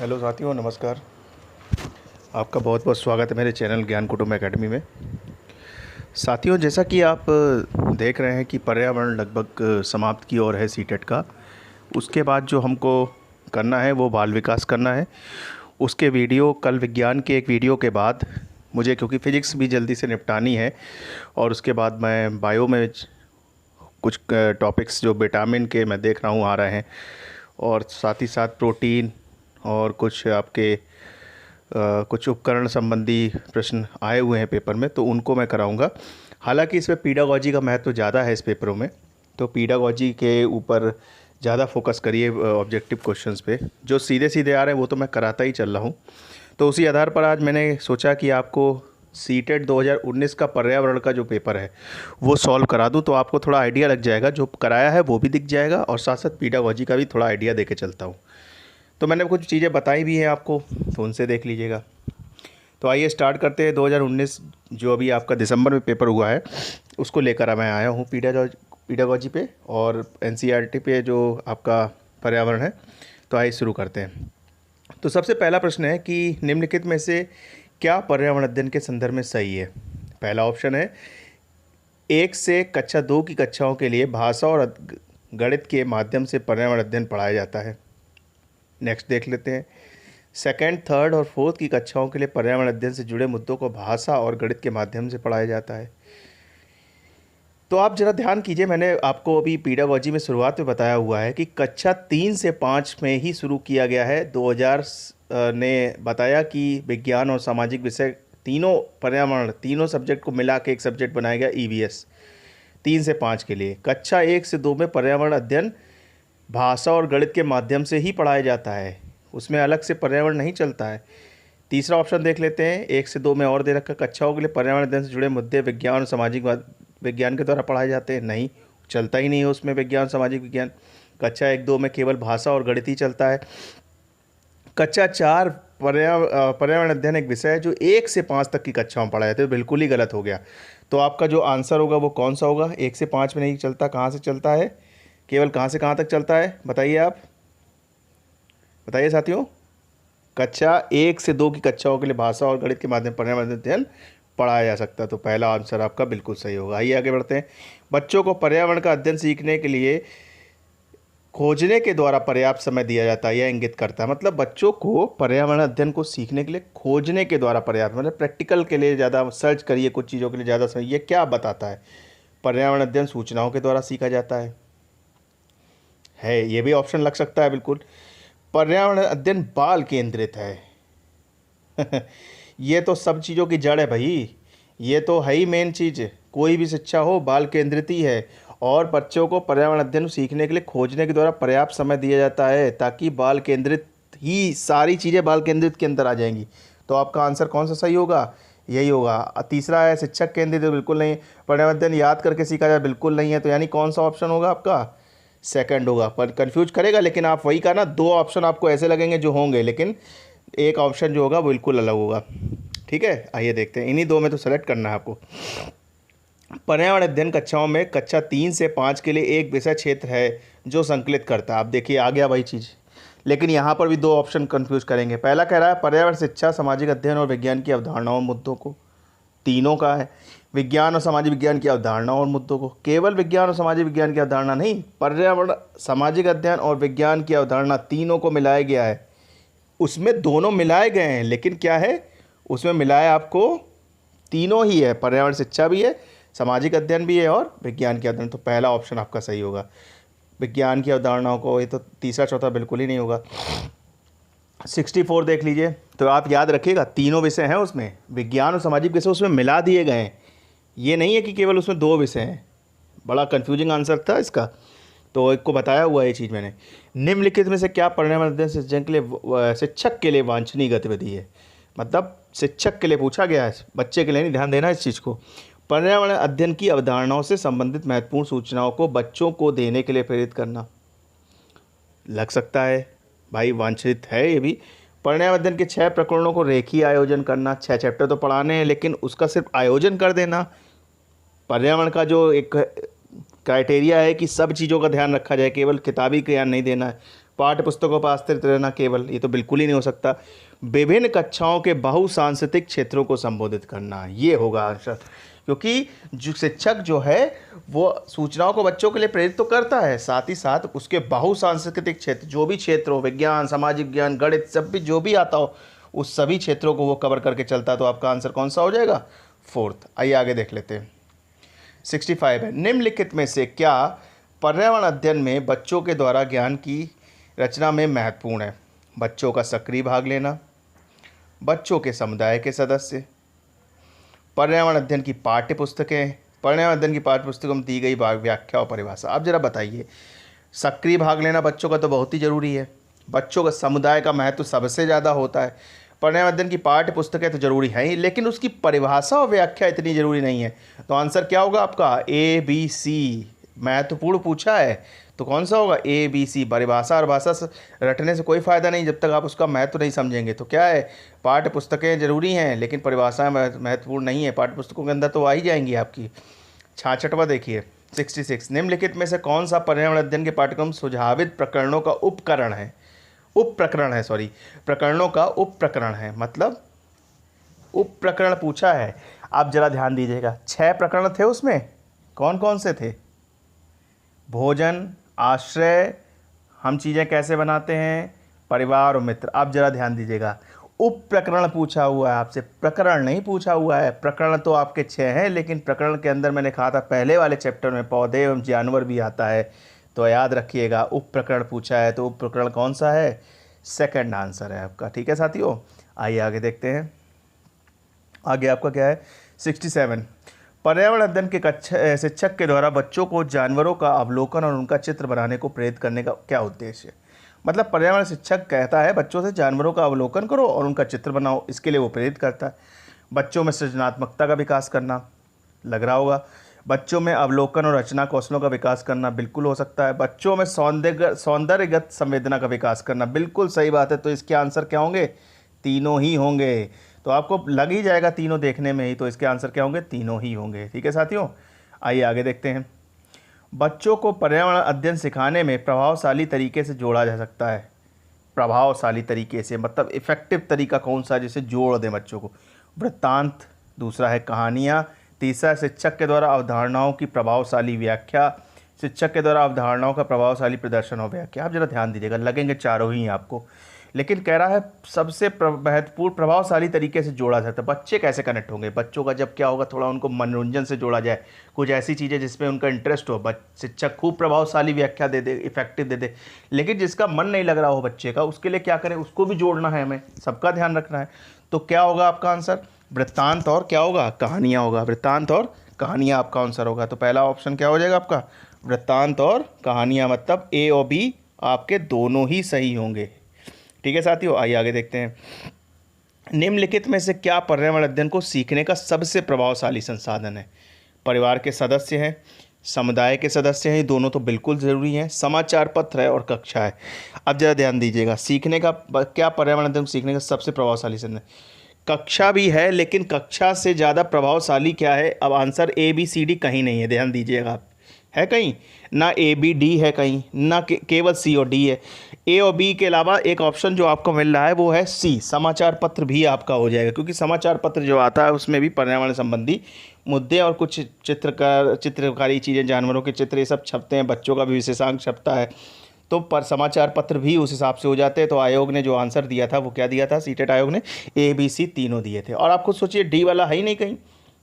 Hello साथियों, नमस्कार। आपका बहुत बहुत स्वागत है मेरे चैनल ज्ञान कुटुंब एकेडमी में। साथियों, जैसा कि आप देख रहे हैं कि पर्यावरण लगभग समाप्त की ओर है सीटेट का। उसके बाद जो हमको करना है वो बाल विकास करना है। उसके वीडियो कल विज्ञान के एक वीडियो के बाद मुझे, क्योंकि फ़िज़िक्स भी जल्दी से निपटानी है, और उसके बाद मैं बायो में कुछ टॉपिक्स जो विटामिन के मैं देख रहा हूँ आ रहे हैं, और साथ ही साथ प्रोटीन और कुछ आपके कुछ उपकरण संबंधी प्रश्न आए हुए हैं पेपर में, तो उनको मैं कराऊंगा। हालांकि इसमें पीडागोजी का महत्व ज़्यादा है इस पेपरों में, तो पीडागोजी के ऊपर ज़्यादा फोकस करिए। ऑब्जेक्टिव क्वेश्चंस पे जो सीधे सीधे आ रहे हैं वो तो मैं कराता ही चल रहा हूँ। तो उसी आधार पर आज मैंने सोचा कि आपको सीटेट 2019 का पर्यावरण का जो पेपर है वो सॉल्व करा दूँ, तो आपको थोड़ा आइडिया लग जाएगा। जो कराया है वो भी दिख जाएगा, और साथ साथ पीडागोजी का भी थोड़ा आइडिया दे के चलता हूँ। तो मैंने कुछ चीज़ें बताई भी हैं आपको, तो उनसे देख लीजिएगा। तो आइए स्टार्ट करते हैं। 2019 जो अभी आपका दिसंबर में पेपर हुआ है उसको लेकर मैं आया हूँ पीडागोजी पे और एनसीईआरटी पे जो आपका पर्यावरण है। तो आइए शुरू करते हैं। तो सबसे पहला प्रश्न है कि निम्नलिखित में से क्या पर्यावरण अध्ययन के संदर्भ में सही है। पहला ऑप्शन है 1 से कक्षा 2 की कक्षाओं के लिए भाषा और गणित के माध्यम से पर्यावरण अध्ययन पढ़ाया जाता है। नेक्स्ट देख लेते हैं। सेकेंड, थर्ड और फोर्थ की कक्षाओं के लिए पर्यावरण अध्ययन से जुड़े मुद्दों को भाषा और गणित के माध्यम से पढ़ाया जाता है। तो आप जरा ध्यान कीजिए, मैंने आपको अभी पीडागोजी में शुरुआत में बताया हुआ है कि कक्षा 3 से 5 में ही शुरू किया गया है। 2000 ने बताया कि विज्ञान और सामाजिक विषय तीनों, पर्यावरण तीनों सब्जेक्ट को मिला के एक सब्जेक्ट बनाया गया ईवीएस 3 से 5 के लिए। कक्षा 1 से 2 में पर्यावरण अध्ययन भाषा और गणित के माध्यम से ही पढ़ाया जाता है, उसमें अलग से पर्यावरण नहीं चलता है। तीसरा ऑप्शन देख लेते हैं। 1 से 2 में और दे रखा, कक्षाओं के लिए पर्यावरण अध्ययन से जुड़े मुद्दे विज्ञान और सामाजिक विज्ञान के द्वारा पढ़ाए जाते हैं, नहीं, चलता ही नहीं है उसमें विज्ञान सामाजिक विज्ञान। कक्षा 1-2 में केवल भाषा और गणित ही चलता है। कक्षा 4 पर्यावरण अध्ययन एक विषय है जो 1 से 5 तक की कक्षाओं में पढ़ाया जाता है। बिल्कुल ही गलत हो गया। तो आपका जो आंसर होगा वो कौन सा होगा? 1 से 5 में नहीं चलता, कहाँ से चलता है? केवल कहाँ से कहाँ तक चलता है बताइए आप, बताइए साथियों। कक्षा 1 से 2 की कक्षाओं के लिए भाषा और गणित के माध्यम पर्यावरण अध्ययन पढ़ाया जा सकता है। तो पहला आंसर आपका बिल्कुल सही होगा। आइए आगे बढ़ते हैं। बच्चों को पर्यावरण का अध्ययन सीखने के लिए खोजने के द्वारा पर्याप्त समय दिया जाता है, यह इंगित करता है। मतलब बच्चों को पर्यावरण अध्ययन को सीखने के लिए खोजने के द्वारा पर्याप्त, मतलब प्रैक्टिकल के लिए ज़्यादा सर्च करिए, कुछ चीज़ों के लिए ज़्यादा समय, ये क्या बताता है? पर्यावरण अध्ययन सूचनाओं के द्वारा सीखा जाता है। ये भी ऑप्शन लग सकता है बिल्कुल। पर्यावरण अध्ययन बाल केंद्रित है। ये तो सब चीज़ों की जड़ है भाई, ये तो है ही मेन चीज़। कोई भी शिक्षा हो बाल केंद्रित ही है, और बच्चों को पर्यावरण अध्ययन सीखने के लिए खोजने के द्वारा पर्याप्त समय दिया जाता है, ताकि बाल केंद्रित ही सारी चीज़ें बाल केंद्रित के अंदर आ जाएंगी। तो आपका आंसर कौन सा सही होगा? यही होगा। तीसरा है शिक्षक केंद्रित, तो बिल्कुल नहीं। पर्यावरण अध्ययन याद करके सीखा जाए, बिल्कुल नहीं है। तो यानी कौन सा ऑप्शन होगा आपका? सेकंड होगा। पर कंफ्यूज करेगा, लेकिन आप वही का ना, दो ऑप्शन आपको ऐसे लगेंगे जो होंगे, लेकिन एक ऑप्शन जो होगा वो बिल्कुल अलग होगा। ठीक है, आइए देखते हैं। इन्हीं दो में तो सेलेक्ट करना है आपको। पर्यावरण अध्ययन कक्षाओं में कक्षा 3 से 5 के लिए एक विषय क्षेत्र है जो संकलित करता है। आप देखिए आ गया वही चीज़, लेकिन यहाँ पर भी दो ऑप्शन कंफ्यूज करेंगे। पहला कह रहा है पर्यावरण शिक्षा सामाजिक अध्ययन और विज्ञान की अवधारणाओं मुद्दों को, तीनों का है। विज्ञान और सामाजिक विज्ञान की अवधारणा और मुद्दों को, केवल विज्ञान और सामाजिक विज्ञान की अवधारणा नहीं, पर्यावरण सामाजिक अध्ययन और विज्ञान की अवधारणा तीनों को मिलाया गया है। उसमें दोनों मिलाए गए हैं, लेकिन क्या है उसमें मिलाया आपको तीनों ही है, पर्यावरण शिक्षा भी है, सामाजिक अध्ययन भी है और विज्ञान की अध्ययन। तो पहला ऑप्शन आपका सही होगा। विज्ञान की अवधारणाओं को, ये तो तीसरा चौथा बिल्कुल ही नहीं होगा। 64 देख लीजिए। तो आप याद रखिएगा तीनों विषय हैं उसमें, विज्ञान और सामाजिक विषय उसमें मिला दिए गए हैं। ये नहीं है कि केवल उसमें दो विषय हैं। बड़ा कंफ्यूजिंग आंसर था इसका, तो एक को बताया हुआ ये चीज़ मैंने। निम्नलिखित में से क्या पर्यावरण अध्ययन शिक्षक के लिए वांछनीय गतिविधि है? मतलब शिक्षक के लिए पूछा गया है, बच्चे के लिए नहीं, ध्यान देना इस चीज़ को। पर्यावरण अध्ययन की अवधारणाओं से संबंधित महत्वपूर्ण सूचनाओं को बच्चों को देने के लिए प्रेरित करना। लग सकता है भाई, वांछित है ये भी। पर्यावरण अध्ययन के 6 प्रकरणों को रेखीय आयोजन करना। 6 चैप्टर तो पढ़ाने हैं, लेकिन उसका सिर्फ आयोजन कर देना। पर्यावरण का जो एक क्राइटेरिया है कि सब चीज़ों का ध्यान रखा जाए, केवल किताबी ज्ञान नहीं देना है। पाठ्य पुस्तकों पर आश्रित रहना केवल, ये तो बिल्कुल ही नहीं हो सकता। विभिन्न कक्षाओं के बहुसांस्कृतिक क्षेत्रों को संबोधित करना, ये होगा आंसर। क्योंकि जो शिक्षक जो है वो सूचनाओं को बच्चों के लिए प्रेरित तो करता है, साथ ही साथ उसके बहुसांस्कृतिक क्षेत्र, जो भी क्षेत्र हो, विज्ञान, सामाजिक विज्ञान, गणित, सब भी जो भी आता हो, उस सभी क्षेत्रों को वो कवर करके चलता है। तो आपका आंसर कौन सा हो जाएगा? फोर्थ। आइए आगे देख लेते हैं। 65 है, निम्नलिखित में से क्या पर्यावरण अध्ययन में बच्चों के द्वारा ज्ञान की रचना में महत्वपूर्ण है? बच्चों का सक्रिय भाग लेना, बच्चों के समुदाय के सदस्य, पर्यावरण अध्ययन की पाठ्य पुस्तकें, पर्यावरण अध्ययन की पाठ्य पुस्तकों में दी गई व्याख्या और परिभाषा। आप जरा बताइए, सक्रिय भाग लेना बच्चों का तो बहुत ही ज़रूरी है, बच्चों का समुदाय का महत्व सबसे ज़्यादा होता है, पर्यावरण अध्ययन की पाठ्य पुस्तकें तो जरूरी है ही, लेकिन उसकी परिभाषा और व्याख्या इतनी जरूरी नहीं है। तो आंसर क्या होगा आपका? ABC। महत्वपूर्ण पूछा है तो कौन सा होगा? ABC। परिभाषा और भाषा से रटने से कोई फ़ायदा नहीं जब तक आप उसका महत्व नहीं समझेंगे। तो क्या है, पाठ्य पुस्तकें जरूरी हैं लेकिन परिभाषाएं महत्वपूर्ण नहीं है, पाठ्य पुस्तकों के अंदर तो आ ही जाएंगी आपकी। 66वां देखिए, 66, निम्नलिखित में से कौन सा पर्यावरण अध्ययन के पाठ्यक्रम सुझावित प्रकरणों का उपकरण है? उपप्रकरण है, सॉरी, प्रकरणों का उपप्रकरण है, मतलब उपप्रकरण पूछा है। आप जरा ध्यान दीजिएगा, 6 प्रकरण थे उसमें, कौन कौन से थे? भोजन, आश्रय, हम चीज़ें कैसे बनाते हैं, परिवार और मित्र। आप जरा ध्यान दीजिएगा, उप प्रकरण पूछा हुआ है आपसे, प्रकरण नहीं पूछा हुआ है। प्रकरण तो आपके 6 हैं, लेकिन प्रकरण के अंदर मैंने कहा था पहले वाले चैप्टर में पौधे एवं जानवर भी आता है, तो याद रखिएगा उप प्रकरण पूछा है तो उप प्रकरण कौन सा है? सेकंड आंसर है आपका। ठीक है साथियों, आइए आगे देखते हैं। आगे आपका क्या है? 67, पर्यावरण अध्ययन के शिक्षक के द्वारा बच्चों को जानवरों का अवलोकन और उनका चित्र बनाने को प्रेरित करने का क्या उद्देश्य है? मतलब पर्यावरण शिक्षक कहता है बच्चों से जानवरों का अवलोकन करो और उनका चित्र बनाओ, इसके लिए वो प्रेरित करता है। बच्चों में सृजनात्मकता का विकास करना, लग रहा होगा। बच्चों में अवलोकन और रचना कौशलों का विकास करना, बिल्कुल हो सकता है। बच्चों में सौंदर्यगत संवेदना का विकास करना, बिल्कुल सही बात है। तो इसके आंसर क्या होंगे? तीनों ही होंगे। तो आपको लग ही जाएगा तीनों देखने में ही, तो इसके आंसर क्या होंगे? तीनों ही होंगे। ठीक है साथियों, आइए आगे देखते हैं। बच्चों को पर्यावरण अध्ययन सिखाने में प्रभावशाली तरीके से जोड़ा जा सकता है। प्रभावशाली तरीके से मतलब इफ़ेक्टिव तरीका कौन सा जिसे जोड़ दें बच्चों को? वृत्तांत, दूसरा है कहानियाँ, तीसरा शिक्षक के द्वारा अवधारणाओं की प्रभावशाली व्याख्या, शिक्षक के द्वारा अवधारणाओं का प्रभावशाली प्रदर्शन और व्याख्या। आप जरा ध्यान दीजिएगा, लगेंगे चारों ही आपको, लेकिन कह रहा है सबसे महत्वपूर्ण प्रभावशाली तरीके से जोड़ा जाता है। बच्चे कैसे कनेक्ट होंगे? बच्चों का जब क्या होगा, थोड़ा उनको मनोरंजन से जोड़ा जाए, कुछ ऐसी चीज़ें जिसमें उनका इंटरेस्ट हो। शिक्षक खूब प्रभावशाली व्याख्या दे दे, इफेक्टिव दे दे, लेकिन जिसका मन नहीं लग रहा हो बच्चे का, उसके लिए क्या करें? उसको भी जोड़ना है, हमें सबका ध्यान रखना है। तो क्या होगा आपका आंसर? वृत्तांत और क्या होगा? कहानियाँ होगा। वृत्तांत और कहानियाँ आपका आंसर होगा। तो पहला ऑप्शन क्या हो जाएगा आपका? वृत्तांत और कहानियाँ, मतलब A और B आपके दोनों ही सही होंगे। ठीक है साथियों, आइए आगे देखते हैं। निम्नलिखित में से क्या पर्यावरण अध्ययन को सीखने का सबसे प्रभावशाली संसाधन है? परिवार के सदस्य हैं, समुदाय के सदस्य हैं, दोनों तो बिल्कुल ज़रूरी हैं, समाचार पत्र है और कक्षा है। अब ज़रा ध्यान दीजिएगा, सीखने का क्या पर्यावरण अध्ययन सीखने का सबसे प्रभावशाली संसाधन? कक्षा भी है, लेकिन कक्षा से ज़्यादा प्रभावशाली क्या है? अब आंसर ABCD कहीं नहीं है, ध्यान दीजिएगा आप, है कहीं ना ABD है कहीं ना, केवल C और D है। A और B के अलावा एक ऑप्शन जो आपको मिल रहा है वो है C, समाचार पत्र भी आपका हो जाएगा, क्योंकि समाचार पत्र जो आता है उसमें भी पर्यावरण संबंधी मुद्दे और कुछ चित्रकारी चीज़ें, जानवरों के चित्र, ये सब छपते हैं, बच्चों का भी विशेषांक छपता है, तो पर समाचार पत्र भी उस हिसाब से हो जाते हैं। तो आयोग ने जो आंसर दिया था वो क्या दिया था? सीटेट आयोग ने ABC तीनों दिए थे। और आप खुद सोचिए, D वाला है ही नहीं कहीं,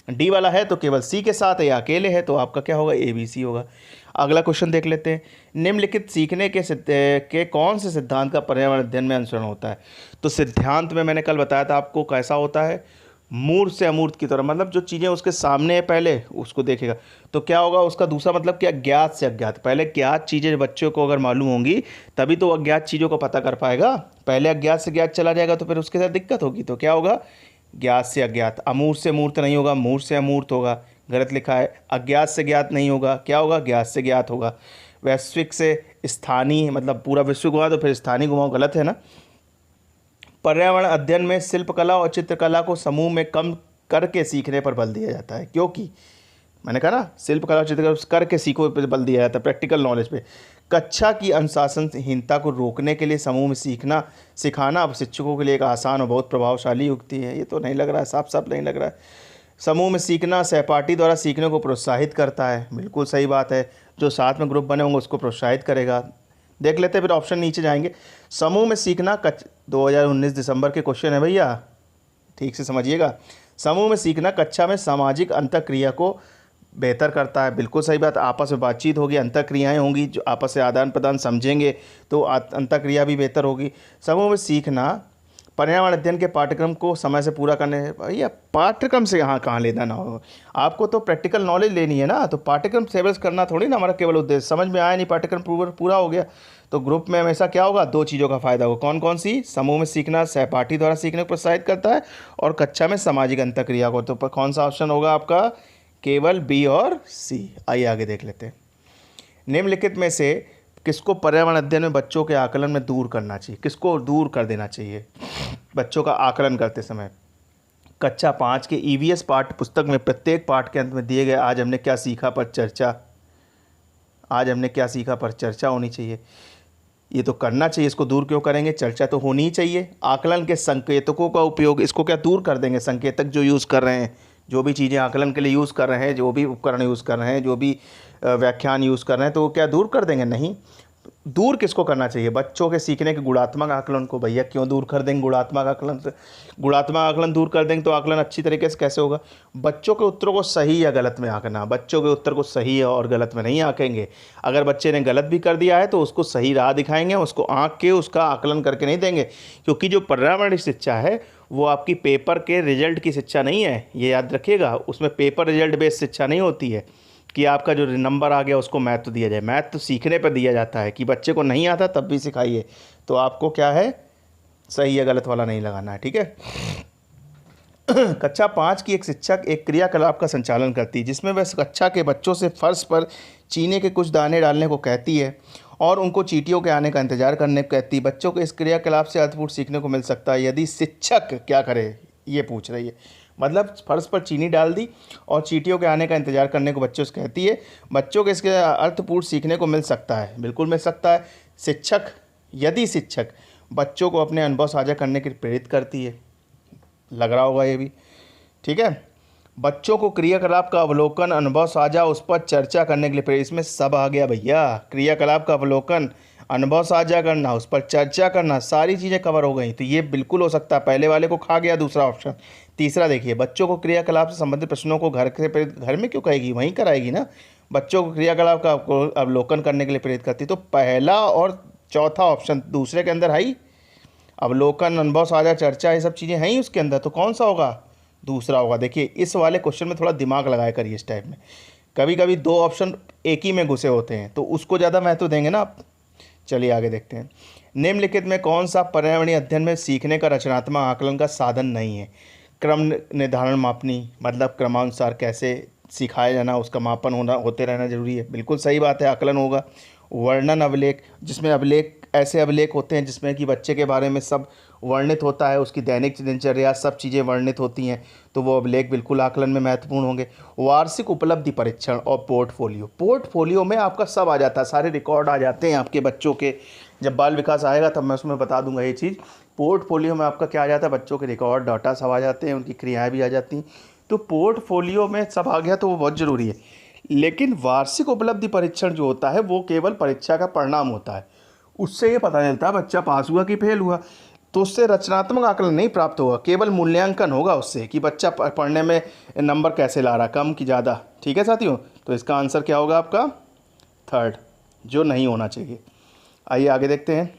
D वाला है तो केवल C के साथ है या अकेले है, तो आपका क्या होगा? ABC होगा। अगला क्वेश्चन देख लेते हैं। निम्नलिखित सीखने के कौन से सिद्धांत का पर्यावरण अध्ययन में अनुसरण होता है? तो सिद्धांत में मैंने कल बताया था आपको कैसा होता है, मूर्त से अमूर्त की तरह, मतलब जो चीज़ें उसके सामने है पहले उसको देखेगा। तो क्या होगा उसका दूसरा मतलब क्या? ज्ञात से अज्ञात। पहले ज्ञात चीज़ें बच्चों को अगर मालूम होंगी तभी तो अज्ञात चीज़ों को पता कर पाएगा। पहले अज्ञात से ज्ञात चला जाएगा तो फिर उसके साथ दिक्कत होगी। तो क्या होगा? ज्ञात से अज्ञात। अमूर्त से मूर्त नहीं होगा, मूर्त से अमूर्त होगा, गलत लिखा है। अज्ञात से ज्ञात नहीं होगा, क्या होगा? ज्ञात से ज्ञात होगा। वैश्विक से स्थानीय, मतलब पूरा विश्व घुमा तो फिर स्थानीय घुमाओ, गलत है ना। पर्यावरण अध्ययन में शिल्पकला और चित्रकला को समूह में कम करके सीखने पर बल दिया जाता है, क्योंकि मैंने कहा ना शिल्पकला और चित्रकला करके सीखो पे बल दिया जाता है, प्रैक्टिकल नॉलेज पे। कक्षा की अनुशासनहीनता को रोकने के लिए समूह में सीखना सिखाना अब शिक्षकों के लिए एक आसान और बहुत प्रभावशाली युक्ति है। ये तो नहीं लग रहा है, साफ साफ नहीं लग रहा है। समूह में सीखना सहपाठी द्वारा सीखने को प्रोत्साहित करता है। बिल्कुल सही बात है, जो साथ में ग्रुप बने होंगे उसको प्रोत्साहित करेगा। देख लेते हैं फिर ऑप्शन नीचे जाएंगे। समूह में सीखना 2019 दिसंबर के क्वेश्चन है भैया, ठीक से समझिएगा। समूह में सीखना कक्षा में सामाजिक अंतःक्रिया को बेहतर करता है। बिल्कुल सही बात, आपस में बातचीत होगी, अंतःक्रियाएँ होंगी, जो आपस से आदान प्रदान समझेंगे तो अंतःक्रिया भी बेहतर होगी। समूह में सीखना पर्यावरण अध्ययन के पाठ्यक्रम को समय से पूरा करने। भैया पाठ्यक्रम से यहाँ कहाँ लेना ना हो, आपको तो प्रैक्टिकल नॉलेज लेनी है ना, तो पाठ्यक्रम सिलेबस करना थोड़ी ना हमारा केवल उद्देश्य। समझ में आया नहीं, पाठ्यक्रम पूरा हो गया, तो ग्रुप में हमेशा क्या होगा, दो चीज़ों का फायदा होगा। कौन कौन सी? समूह में सीखना सहपाठी द्वारा सीखने को प्रोत्साहित करता है और कक्षा में सामाजिक अंतःक्रिया को। तो कौन सा ऑप्शन होगा आपका? केवल बी और सी। आइए आगे देख लेते हैं। निम्नलिखित में से किसको पर्यावरण अध्ययन में बच्चों के आकलन में दूर करना चाहिए? किसको दूर कर देना चाहिए बच्चों का आकलन करते समय? कक्षा 5 के ईवीएस पाठ्य पुस्तक में प्रत्येक पाठ के अंत में दिए गए आज हमने क्या सीखा पर चर्चा होनी चाहिए। ये तो करना चाहिए, इसको दूर क्यों करेंगे? चर्चा तो होनी ही चाहिए। आकलन के संकेतकों का उपयोग, इसको क्या दूर कर देंगे? संकेतक जो यूज़ कर रहे हैं, जो भी चीज़ें आकलन के लिए यूज़ कर रहे हैं, जो भी उपकरण यूज़ कर रहे हैं, जो भी व्याख्यान यूज़ कर रहे हैं, तो वो क्या दूर कर देंगे? नहीं। दूर किसको करना चाहिए? बच्चों के सीखने के गुणात्मक आकलन को। भैया क्यों दूर कर देंगे गुणात्मक आकलन से? गुणात्मक आकलन दूर कर देंगे तो आकलन अच्छी तरीके से कैसे होगा? बच्चों के उत्तरों को सही या गलत में आंकना। बच्चों के उत्तर को सही और गलत में नहीं आंकेंगे। अगर बच्चे ने गलत भी कर दिया है तो उसको सही राह दिखाएंगे, उसको आंक के उसका आकलन करके नहीं देंगे। क्योंकि जो पर्यावरणीय शिक्षा है वो आपकी पेपर के रिजल्ट की शिक्षा नहीं है, ये याद रखिएगा। उसमें पेपर रिजल्ट बेस्ड शिक्षा नहीं होती है कि आपका जो नंबर आ गया उसको मैथ तो दिया जाए। मैथ तो सीखने पर दिया जाता है कि बच्चे को नहीं आता तब भी सिखाइए। तो आपको क्या है, सही या गलत वाला नहीं लगाना है, ठीक है। कक्षा 5 की एक शिक्षक एक क्रियाकलाप का संचालन करती है जिसमें वह कक्षा के बच्चों से फर्श पर चीनी के कुछ दाने डालने को कहती है और उनको चींटियों के आने का इंतजार करने को कहती है। बच्चों को इस क्रियाकलाप से अर्थपूर्ण सीखने को मिल सकता है यदि शिक्षक क्या करे, ये पूछ रही है। मतलब फर्श पर चीनी डाल दी और चींटियों के आने का इंतजार करने को बच्चों से कहती है। बच्चों को इसके अर्थपूर्ण सीखने को मिल सकता है, बिल्कुल मिल सकता है। यदि शिक्षक बच्चों को अपने अनुभव साझा करने के लिए प्रेरित करती है, लग रहा होगा ये भी, ठीक है। बच्चों को क्रियाकलाप का अवलोकन, अनुभव साझा, उस पर चर्चा करने के लिए प्रेरित। इसमें सब आ गया भैया। क्रियाकलाप का अवलोकन, अनुभव साझा करना, उस पर चर्चा करना, सारी चीज़ें कवर हो गई। तो ये बिल्कुल हो सकता है। पहले वाले को खा गया दूसरा ऑप्शन। तीसरा देखिए, बच्चों को क्रियाकलाप से संबंधित प्रश्नों को घर में क्यों कहेगी, वहीं कराएगी ना। बच्चों को क्रियाकलाप का अवलोकन करने के लिए प्रेरित करती। तो पहला और चौथा ऑप्शन दूसरे के अंदर है ही। अवलोकन, अनुभव साझा, चर्चा, ये सब चीज़ें हैं ही उसके अंदर। तो कौन सा होगा? दूसरा होगा। देखिए इस वाले क्वेश्चन में थोड़ा दिमाग लगाया करिए। इस टाइप में कभी कभी दो ऑप्शन एक ही में घुसे होते हैं तो उसको ज़्यादा महत्व देंगे ना आप। चलिए आगे देखते हैं। निम्नलिखित में कौन सा पर्यावरणीय अध्ययन में सीखने का रचनात्मक आकलन का साधन नहीं है? क्रम निर्धारण मापनी, मतलब क्रमानुसार कैसे सिखाया जाना, उसका मापन होते रहना जरूरी है। बिल्कुल सही बात है, आकलन होगा। वर्णन अभिलेख, जिसमें ऐसे अभिलेख होते हैं जिसमें कि बच्चे के बारे में सब वर्णित होता है, उसकी दैनिक दिनचर्या सब चीज़ें वर्णित होती हैं, तो वो अभिलेख बिल्कुल आकलन में महत्वपूर्ण होंगे। वार्षिक उपलब्धि परीक्षण और पोर्टफोलियो में आपका सब आ जाता है, सारे रिकॉर्ड आ जाते हैं आपके बच्चों के। जब बाल विकास आएगा तब मैं उसमें बता दूंगा ये चीज़। पोर्टफोलियो में आपका क्या आ जाता है, बच्चों के रिकॉर्ड डाटा सब आ जाते हैं, उनकी क्रियाएँ भी आ जाती हैं। तो पोर्टफोलियो में सब आ गया तो वो बहुत ज़रूरी है। लेकिन वार्षिक उपलब्धि परीक्षण जो होता है वो केवल परीक्षा का परिणाम होता है, उससे ये पता चलता है बच्चा पास हुआ कि फेल हुआ। तो उससे रचनात्मक आकलन नहीं प्राप्त होगा, केवल मूल्यांकन होगा उससे कि बच्चा पढ़ने में नंबर कैसे ला रहा, कम कि ज़्यादा। ठीक है साथियों, तो इसका आंसर क्या होगा आपका? थर्ड, जो नहीं होना चाहिए। आइए आगे देखते हैं।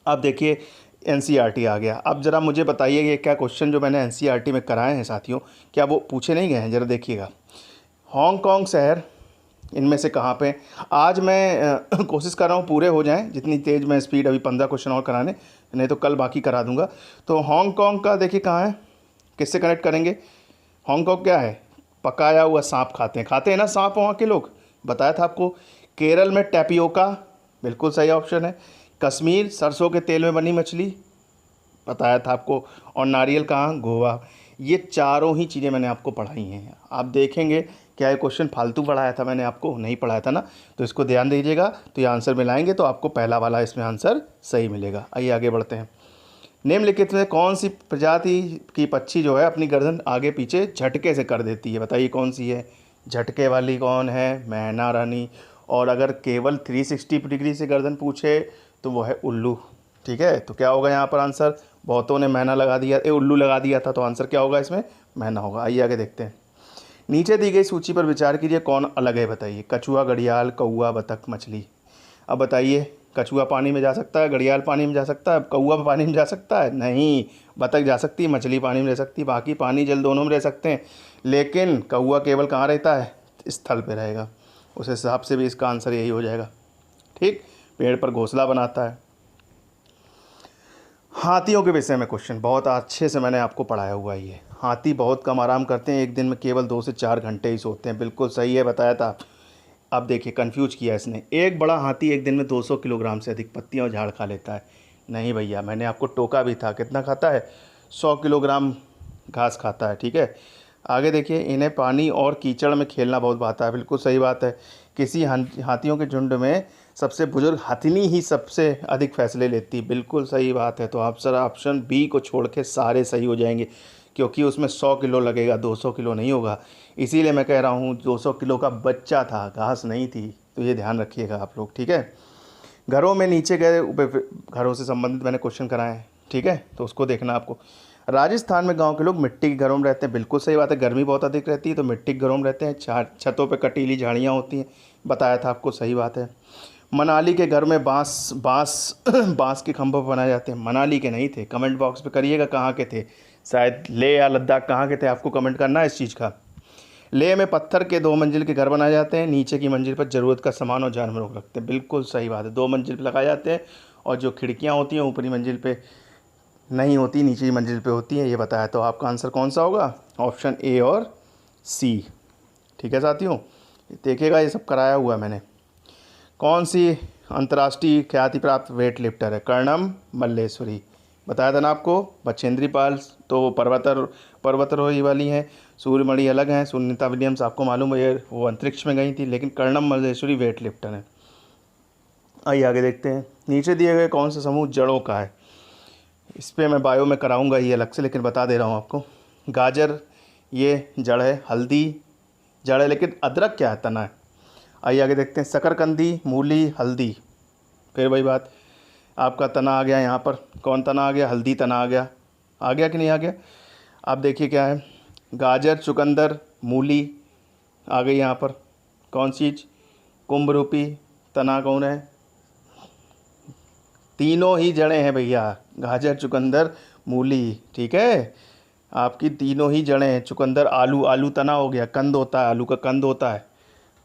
अब देखिए एनसीईआरटी आ गया। अब ज़रा मुझे बताइए ये क्या क्वेश्चन जो मैंने एनसीईआरटी में कराए हैं साथियों, क्या वो पूछे नहीं गए हैं? ज़रा देखिएगा। हांगकांग शहर इनमें से कहाँ पे? आज मैं कोशिश कर रहा हूँ पूरे हो जाएं, जितनी तेज़ मैं स्पीड, अभी 15 क्वेश्चन और कराने, नहीं तो कल बाकी करा दूंगा। तो हांगकांग का देखिए कहाँ है, किससे कनेक्ट करेंगे? हांगकांग क्या है? पकाया हुआ सांप खाते हैं ना सांप वहाँ के लोग, बताया था आपको। केरल में टैपियोका, बिल्कुल सही ऑप्शन है। कश्मीर सरसों के तेल में बनी मछली, बताया था आपको। और नारियल कहाँ? गोवा। ये चारों ही चीज़ें मैंने आपको पढ़ाई हैं। आप देखेंगे क्या ये क्वेश्चन फालतू पढ़ाया था मैंने आपको? नहीं पढ़ाया था ना, तो इसको ध्यान दीजिएगा। तो ये आंसर मिलाएंगे तो आपको पहला वाला इसमें आंसर सही मिलेगा। आइए आगे बढ़ते हैं। निम्नलिखित में कौन सी प्रजाति की पक्षी जो है अपनी गर्दन आगे पीछे झटके से कर देती है? बताइए कौन सी है? झटके वाली कौन है? मैना रानी। और अगर केवल 360 डिग्री से गर्दन पूछे तो वो है उल्लू। ठीक है, तो क्या होगा यहाँ पर आंसर? बहुतों ने मैना लगा दिया, उल्लू लगा दिया था, तो आंसर क्या होगा इसमें? मैना होगा। आइए आगे देखते हैं। नीचे दी गई सूची पर विचार कीजिए, कौन अलग है बताइए। कछुआ, घड़ियाल, कौआ, बतख, मछली। अब बताइए, कछुआ पानी में जा सकता है, घड़ियाल पानी में जा सकता है, कौआ पानी में जा सकता है? नहीं। बतख जा सकती है, मछली पानी में रह सकती है, बाकी पानी जल दोनों में रह सकते हैं, लेकिन कौआ केवल कहाँ रहता है? स्थल पे रहेगा। उस हिसाब से भी इसका आंसर यही हो जाएगा। ठीक, पेड़ पर घोंसला बनाता है। हाथियों के विषय में क्वेश्चन बहुत अच्छे से मैंने आपको पढ़ाया हुआ है। ये हाथी बहुत कम आराम करते हैं, एक दिन में केवल 2 से 4 घंटे ही सोते हैं। बिल्कुल सही है, बताया था। अब देखिए कंफ्यूज किया इसने। एक बड़ा हाथी एक दिन में 200 किलोग्राम से अधिक पत्तियां और झाड़ खा लेता है। नहीं भैया, मैंने आपको टोका भी था। कितना खाता है? 100 किलोग्राम घास खाता है। ठीक है, आगे देखिए। इन्हें पानी और कीचड़ में खेलना बहुत भाता है। बिल्कुल सही बात है। किसी हाथियों के झुंड में सबसे बुजुर्ग हाथिनी ही सबसे अधिक फैसले लेती है। बिल्कुल सही बात है। तो आप सर ऑप्शन बी को छोड़ के सारे सही हो जाएंगे, क्योंकि उसमें 100 किलो लगेगा, 200 किलो नहीं होगा। इसीलिए मैं कह रहा हूँ 200 किलो का बच्चा था, घास नहीं थी। तो ये ध्यान रखिएगा आप लोग। ठीक है, घरों में नीचे गए घरों से संबंधित मैंने क्वेश्चन कराए हैं। ठीक है, तो उसको देखना आपको। राजस्थान में गांव के लोग मिट्टी के घरों में रहते हैं। बिल्कुल सही बात है, गर्मी बहुत अधिक रहती है तो मिट्टी के घरों में रहते हैं। छतों पे कटीली झाड़ियाँ होती हैं, बताया था आपको, सही बात है। मनाली के घर में बांस बांस बांस के खंभों पर बनाए जाते हैं। मनाली के नहीं थे, कमेंट बॉक्स पे करिएगा कहाँ के थे। शायद लेह या लद्दाख, कहाँ के थे आपको कमेंट करना है इस चीज़ का। लेह में पत्थर के 2 मंजिल के घर बनाए जाते हैं, नीचे की मंजिल पर ज़रूरत का सामान और जानवरों को रखते हैं। बिल्कुल सही बात है, 2 मंजिल पर लगाए जाते हैं, और जो खिड़कियाँ होती हैं ऊपरी मंजिल पे नहीं होती, नीचे मंजिल पे होती है। ये बताया। तो आपका आंसर कौन सा होगा? ऑप्शन ए और सी। ठीक है साथियों, देखिएगा ये सब कराया हुआ है मैंने। कौन सी अंतर्राष्ट्रीय ख्याति प्राप्त वेट लिफ्टर है? कर्णम मल्लेश्वरी। बताया था ना आपको। बछेंद्री पाल तो पर्वतारोही वाली हैं, सूर्यमणि अलग हैं। सुनीता विलियम्स आपको मालूम है, वो अंतरिक्ष में गई थी, लेकिन कर्णम मल्लेश्वरी वेट लिफ्टर है। आइए आगे देखते हैं। नीचे दिए गए कौन सा समूह जड़ों का है? इस पर मैं बायो में कराऊंगा ये अलग से, लेकिन बता दे रहा हूँ आपको। गाजर ये जड़ है, हल्दी जड़ है, लेकिन अदरक क्या है? तना है। आइए आगे देखते हैं। शकरकंदी, मूली, हल्दी, फिर वही बात। आपका तना आ गया यहाँ पर। कौन तना आ गया? हल्दी तना आ गया। आ गया कि नहीं आ गया? आप देखिए क्या है। गाजर, चुकंदर, मूली आ गई यहाँ पर। कौन चीज़? कुंभ रूपी तना कौन है? तीनों ही जड़ें हैं भैया, गाजर, चुकंदर, मूली। ठीक है, आपकी तीनों ही जड़ें हैं। चुकंदर, आलू, आलू तना हो गया, कंद होता है, आलू का कंद होता है,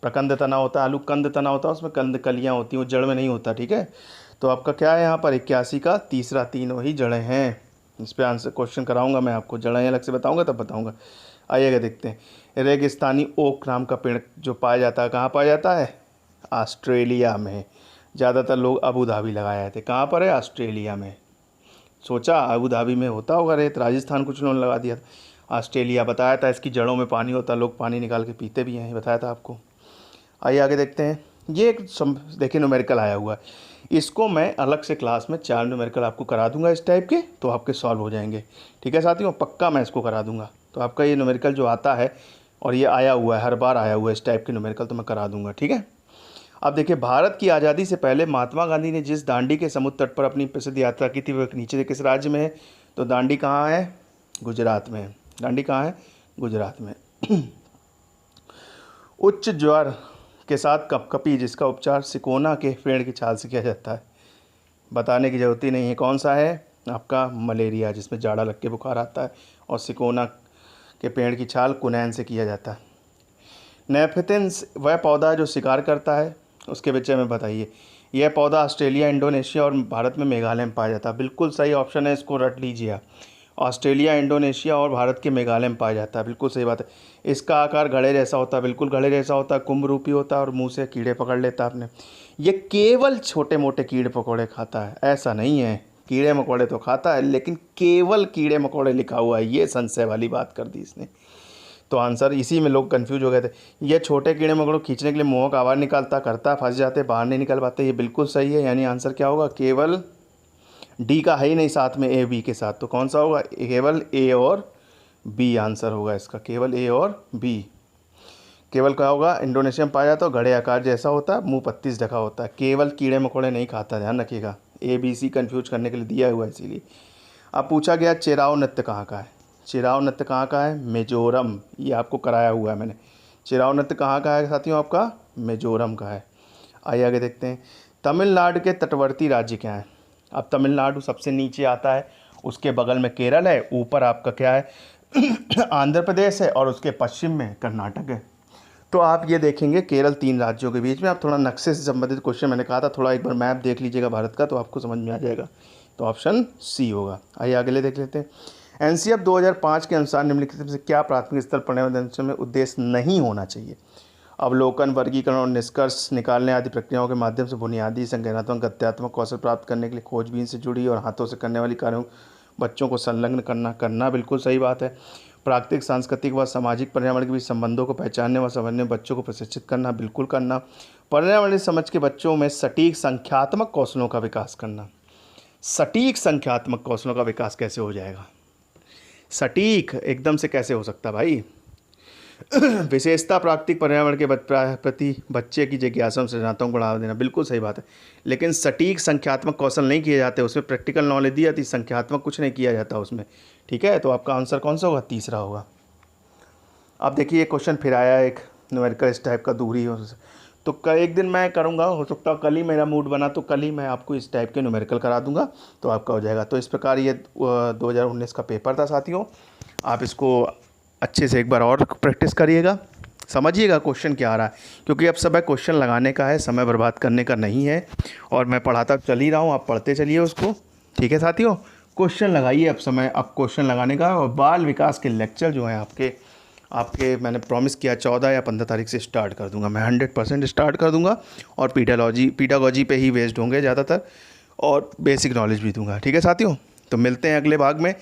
प्रकंद तना होता है, आलू कंद तना होता है, उसमें कंद कलियाँ होती हैं, वो जड़ में नहीं होता। ठीक है, तो आपका क्या है यहाँ पर? 81 का तीसरा, तीनों ही जड़ें हैं। इस पर आंसर क्वेश्चन कराऊंगा मैं आपको, जड़ें अलग से बताऊंगा तब बताऊंगा। आइएगा देखते हैं। रेगिस्तानी ओक नाम का पेड़ जो पाया जाता है, कहाँ पाया जाता है? ऑस्ट्रेलिया में। ज़्यादातर लोग अबू धाबी लगाए थे। कहाँ पर है? ऑस्ट्रेलिया में। सोचा अबू धाबी में होता होगा रेत, राजस्थान कुछ उन्होंने लगा दिया था। ऑस्ट्रेलिया। बताया था इसकी जड़ों में पानी होता है, लोग पानी निकाल के पीते भी हैं, बताया था आपको। आइए आगे देखते हैं। ये एक देखिए न्यूमेरिकल आया हुआ है, इसको मैं अलग से क्लास में 4 न्यूमेरिकल आपको करा दूंगा इस टाइप के, तो आपके सॉल्व हो जाएंगे। ठीक है साथियों, पक्का मैं इसको करा दूंगा। तो आपका ये न्यूमेरिकल जो आता है, और ये आया हुआ है, हर बार आया हुआ है इस टाइप के न्यूमेरिकल, तो मैं करा दूंगा। ठीक है, अब देखिए, भारत की आज़ादी से पहले महात्मा गांधी ने जिस दांडी के समुद्र तट पर अपनी प्रसिद्ध यात्रा की थी, वह नीचे किस राज्य में है? तो दांडी कहाँ है? गुजरात में है। दांडी कहाँ है? गुजरात में। उच्च ज्वर के साथ कपकपी, जिसका उपचार सिकोना के पेड़ की छाल से किया जाता है, बताने की ज़रूरत ही नहीं है। कौन सा है? आपका मलेरिया, जिसमें जाड़ा लग के बुखार आता है, और सिकोना के पेड़ की छाल कुनैन से किया जाता है। नेफेथिन्स वह पौधा जो शिकार करता है, उसके विषय में बताइए। यह पौधा ऑस्ट्रेलिया, इंडोनेशिया और भारत में मेघालय में पाया जाता है। बिल्कुल सही ऑप्शन है, इसको रट लीजिए आप। ऑस्ट्रेलिया, इंडोनेशिया और भारत के मेघालय में पाया जाता है। बिल्कुल सही बात है। इसका आकार घड़े जैसा होता है, बिल्कुल घड़े जैसा होता है, कुंभ रूपी होता है, और मुंह से कीड़े पकड़ लेता है आपने। ये केवल छोटे मोटे कीड़े मकोड़े खाता है, ऐसा नहीं है। कीड़े मकोड़े तो खाता है, लेकिन केवल कीड़े मकोड़े लिखा हुआ है, ये संशय वाली बात कर दी इसने। तो आंसर इसी में लोग कंफ्यूज हो गए थे। ये छोटे कीड़े मकोड़ों को खींचने के लिए मुंह का आवाज़ निकालता करता, फंस जाते, बाहर नहीं निकल पाते। ये बिल्कुल सही है, यानी आंसर क्या होगा, केवल डी का है ही नहीं साथ में ए बी के साथ, तो कौन सा होगा, केवल ए और बी आंसर होगा इसका, केवल ए और बी। केवल क्या होगा, इंडोनेशिया में पाया जाता है, घड़े आकार जैसा होता है, मुंह पत्ती से ढका होता है, केवल कीड़े मकोड़े नहीं खाता, ध्यान रखिएगा, ए बी सी कन्फ्यूज करने के लिए दिया हुआ है इसीलिए। अब पूछा गया चिराव नृत्य कहाँ का है। चिराव नृत्य कहाँ का है, मिजोरम, ये आपको कराया हुआ है मैंने। चिराव नृत्य कहाँ का है साथियों, आपका मिजोरम का है। आइए आगे देखते हैं, तमिलनाडु के तटवर्ती राज्य क्या है। अब तमिलनाडु सबसे नीचे आता है, उसके बगल में केरल है, ऊपर आपका क्या है आंध्र प्रदेश है, और उसके पश्चिम में कर्नाटक है। तो आप ये देखेंगे केरल 3 राज्यों के बीच में। आप थोड़ा नक्शे से संबंधित क्वेश्चन, मैंने कहा था थोड़ा एक बार मैप देख लीजिएगा भारत का, तो आपको समझ में आ जाएगा। तो ऑप्शन सी होगा। आइए अगले देख लेते हैं, एनसीएफ 2005 के अनुसार निम्नलिखित में से क्या प्राथमिक स्तर पर्यावरण में उद्देश्य नहीं होना चाहिए। अवलोकन, वर्गीकरण और निष्कर्ष निकालने आदि प्रक्रियाओं के माध्यम से बुनियादी संज्ञानात्मक गत्यात्मक कौशल प्राप्त करने के लिए खोजबीन से जुड़ी और हाथों से करने वाली कार्यों बच्चों को संलग्न करना बिल्कुल सही बात है। प्राकृतिक, सांस्कृतिक व सामाजिक पर्यावरण के बीच संबंधों को पहचानने व समझने में बच्चों को प्रशिक्षित करना बिल्कुल करना। पर्यावरणीय समझ के बच्चों में सटीक संख्यात्मक कौशलों का विकास करना। सटीक संख्यात्मक कौशलों का विकास कैसे हो जाएगा, सटीक एकदम से कैसे हो सकता भाई। विशेषता प्राकृतिक पर्यावरण के प्रति बच्चे की जिज्ञासा सृजनात्मक बढ़ावा देना, बिल्कुल सही बात है। लेकिन सटीक संख्यात्मक कौशल नहीं किए जाते, उसमें प्रैक्टिकल नॉलेज दी जाती, संख्यात्मक कुछ नहीं किया जाता उसमें, ठीक है। तो आपका आंसर कौन सा होगा, तीसरा होगा। अब देखिए क्वेश्चन फिर आया एक न्यूमेरिकल इस टाइप का, दूरी हो, तो एक दिन मैं करूँगा, हो सकता है कल ही मेरा मूड बना तो कल ही मैं आपको इस टाइप के न्यूमेरिकल करा दूंगा, तो आपका हो जाएगा। तो इस प्रकार ये 2019 का पेपर था साथियों, आप इसको अच्छे से एक बार और प्रैक्टिस करिएगा, समझिएगा क्वेश्चन क्या आ रहा है, क्योंकि अब समय क्वेश्चन लगाने का है, समय बर्बाद करने का नहीं है। और मैं पढ़ाता चल ही रहा हूँ, आप पढ़ते चलिए उसको, ठीक है साथियों। क्वेश्चन लगाइए अब समय, अब क्वेश्चन लगाने का। और बाल विकास के लेक्चर जो हैं आपके मैंने प्रॉमिस किया 14 या 15 तारीख से स्टार्ट कर दूंगा, मैं 100% स्टार्ट कर दूंगा। और पीडागोजी पे ही बेस्ड होंगे ज़्यादातर, और बेसिक नॉलेज भी दूंगा, ठीक है साथियों। तो मिलते हैं अगले भाग में,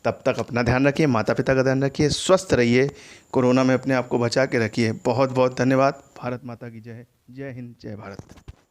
तब तक अपना ध्यान रखिए, माता पिता का ध्यान रखिए, स्वस्थ रहिए, कोरोना में अपने आप को बचा के रखिए। बहुत बहुत धन्यवाद। भारत माता की जय। जय हिंद, जय भारत।